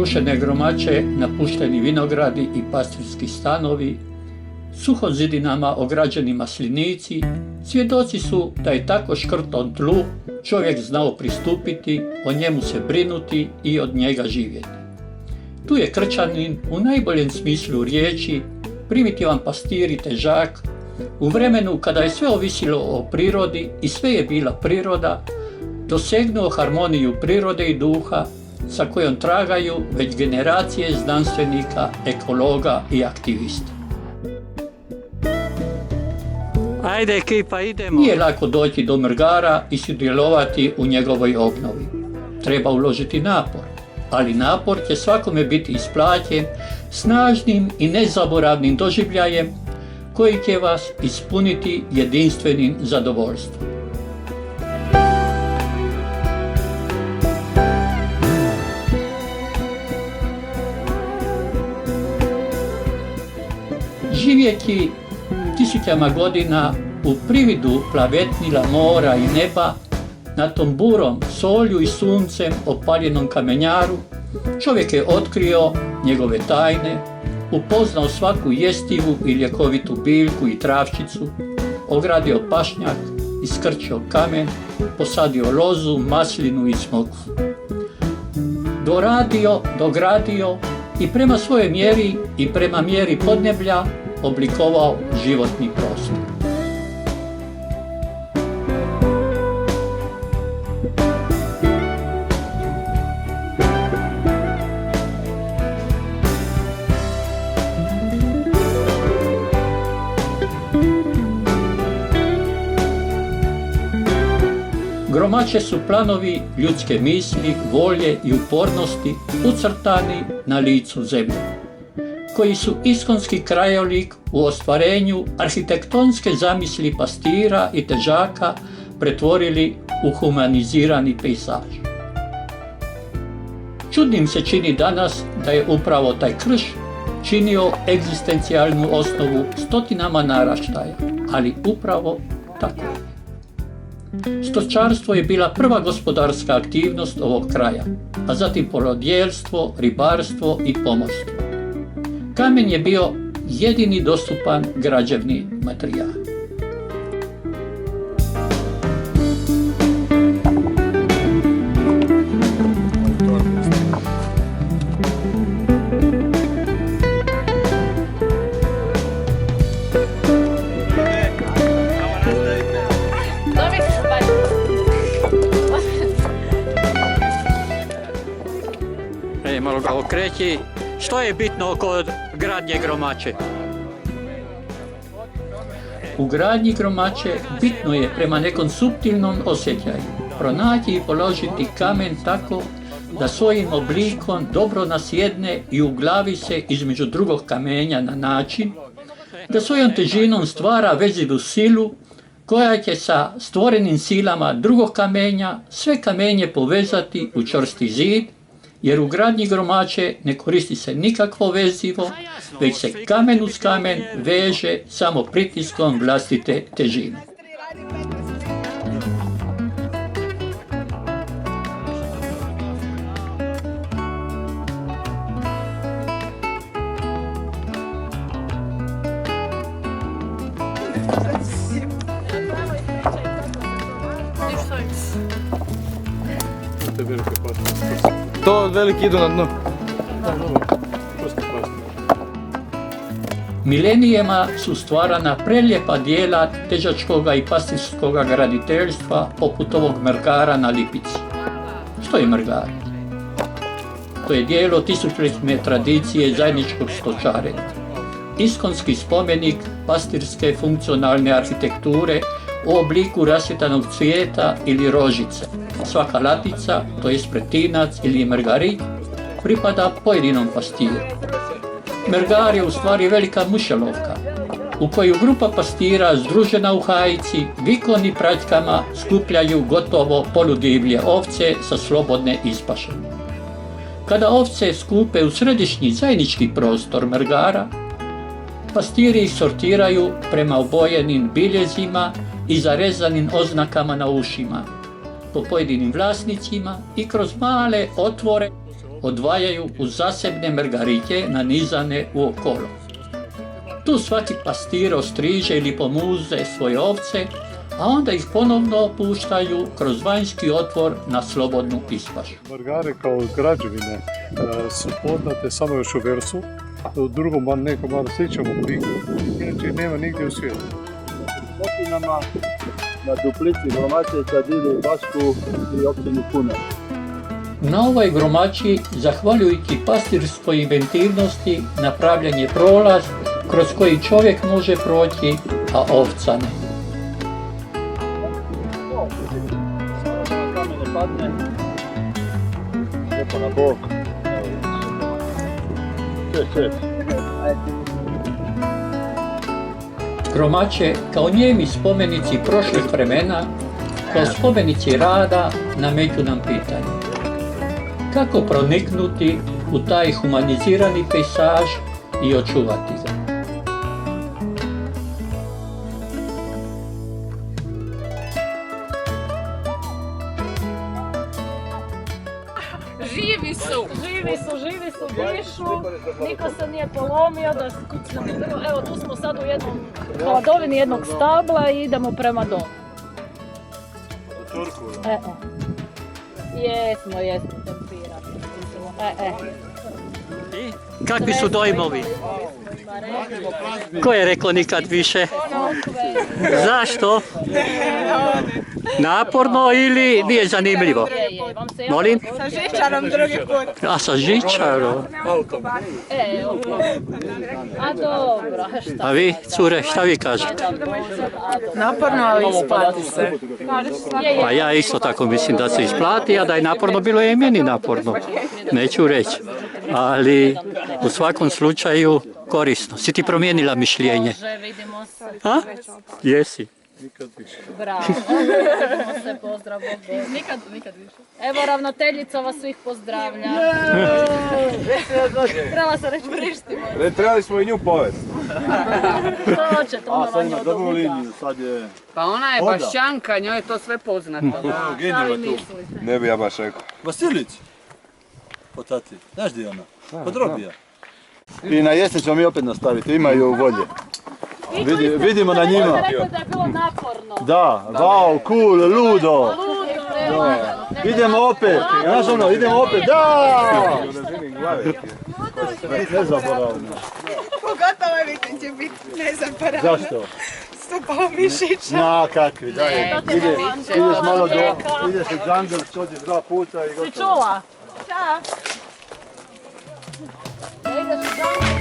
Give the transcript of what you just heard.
porušene gromače, napušteni vinogradi i pastirski stanovi, suhozidinama ograđeni maslinici, svjedoci su da je tako škrtom tlu čovjek znao pristupiti, o njemu se brinuti i od njega živjeti. Tu je kršćanin u najboljem smislu riječi, primitivan pastir i težak, u vremenu kada je sve ovisilo o prirodi i sve je bila priroda, dosegnuo harmoniju prirode i duha sa kojom tragaju već generacije znanstvenika, ekologa i aktivista. Ajde ekipa, idemo. Nije lako doći do Mrgara i sudjelovati u njegovoj obnovi. Treba uložiti napor, ali napor će svakome biti isplaćen snažnim i nezaboravnim doživljajem koji će vas ispuniti jedinstvenim zadovoljstvom. Živjeti tisućama godina u prividu plavetnila mora i neba, na tom burom, solju i suncem opaljenom kamenjaru, čovjek je otkrio njegove tajne, upoznao svaku jestivu i ljekovitu biljku i travčicu, ogradio pašnjak, iskrčio kamen, posadio lozu, maslinu i smoku. Doradio, dogradio i prema svojoj mjeri i prema mjeri podneblja oblikovao životni prostor. Gromače su planovi ljudske misli, volje i upornosti ucrtani na licu zemlje, koji su iskonski krajolik u ostvarenju arhitektonske zamisli pastira i težaka pretvorili u humanizirani pejzaž. Čudnim se čini danas da je upravo taj krš činio egzistencijalnu osnovu stotinama naraštaja, ali upravo tako. Stočarstvo je bila prva gospodarska aktivnost ovog kraja, a zatim porodjelstvo, ribarstvo i pomorstvo. Kamen je bio jedini dostupan građevni materijal. Malo ga okreći. Što je bitno kod gradnje gromače? U gradnji gromače bitno je prema nekom suptilnom osjećaju pronaći i položiti kamen tako da svojim oblikom dobro nasjedne i uglavi se između drugog kamenja na način da svojom težinom stvara vezivu silu koja će sa stvorenim silama drugog kamenja sve kamenje povezati u čvrsti zid, jer u gradnji gromače ne koristi se nikakvo vezivo, već se kamen uz kamen veže samo pritiskom vlastite težine. To veliki idu na dno. Milenijema su stvarana prelijepa dijela težačkoga i pastirskoga graditeljstva poput ovog Mrgara na Lipici. Što je Mrgar? To je dijelo tisućljetne tradicije zajedničkog stočarenja. Iskonski spomenik pastirske funkcionalne arhitekture u obliku rasvjetanog cvijeta ili rožice. Svaka latica, to je pretinac ili mrgarit, pripada pojedinom pastiru. Mrgar je u stvari velika mušelovka, u koju grupa pastira združena u hajici, vikom i praćkama skupljaju gotovo poludivlje ovce sa slobodne ispaše. Kada ovce skupe u središnji zajednički prostor Mrgara, pastiri ih sortiraju prema obojenim biljezima i zarezanim oznakama na ušima, po pojedinim vlasnicima i kroz male otvore odvajaju u zasebne mrgarike nanizane u okolo. Tu svaki pastir ostriže ili pomuze svoje ovce, a onda ih ponovno puštaju kroz vanjski otvor na slobodnu ispašu. Mrgare kao građevine su poznate samo još u Versu, u drugom nekom malo sličnom obliku, inače nema nigdje u svijetu. Općinama na duplici Gromače, Čadili, Bašku i općini Punar. Na ovoj Gromači, zahvaljujući pastirskoj inventivnosti, napravljen je prolaz kroz koji čovjek može proći, a ovca ne. Na kamene padne, lijepo na bok. Ček. Gromače, kao njemi spomenici prošlih vremena, kao spomenici rada, nameću nam pitanje. Kako proniknuti u taj humanizirani pejsaž i očuvati ga? Živi su, dišu, niko se nije polomio da skucnemo drvo. Evo tu smo sad u jednom hladovini jednog stabla i idemo prema domu. Jesmo, tempirati. I kakvi su dojmovi? Ko je rekao nikad više? Zašto? Naporno ili nije zanimljivo? Molim? Sa žičarom drugi put. A sa žičarom? A dobro, šta? A vi, cure, šta vi kažete? Naporno, ali isplati se. Pa ja isto tako mislim da se isplati, a da je naporno bilo je i meni naporno. Neću reći. Ali u svakom slučaju korisno. Si ti promijenila mišljenje? Vidimo se. A? Jesi. Bravo. Vidimo se, pozdrav. Nikad više. Evo, ravnateljica vas svih pozdravlja. Trebala sam reći prištimo. Trebali smo i nju povesti. To će, to Sad ima dobru liniju, sad je... Pa ona je Bašćanka, njoj je to sve poznato. Šta vi mislite? Ne bi ja baš rekao. Vasilić! Po tati, znaš gdje je ona? Kod Robija. I na jesen ćemo mi opet nastaviti, imaju volje. Vidimo na njima. Rekao da je bilo naporno. Da, wow, cool, ludo. Idemo opet, znaš ono, idemo opet, da! Nezaboravno. Pogotovo vikend će biti nezaboravno. Zašto? Stupao mišića. Na kakvi, daj, ideš malo do, ideš u džangl, šodi 2 puta i gotovo. Čula? Šta? Da ideš u džangl?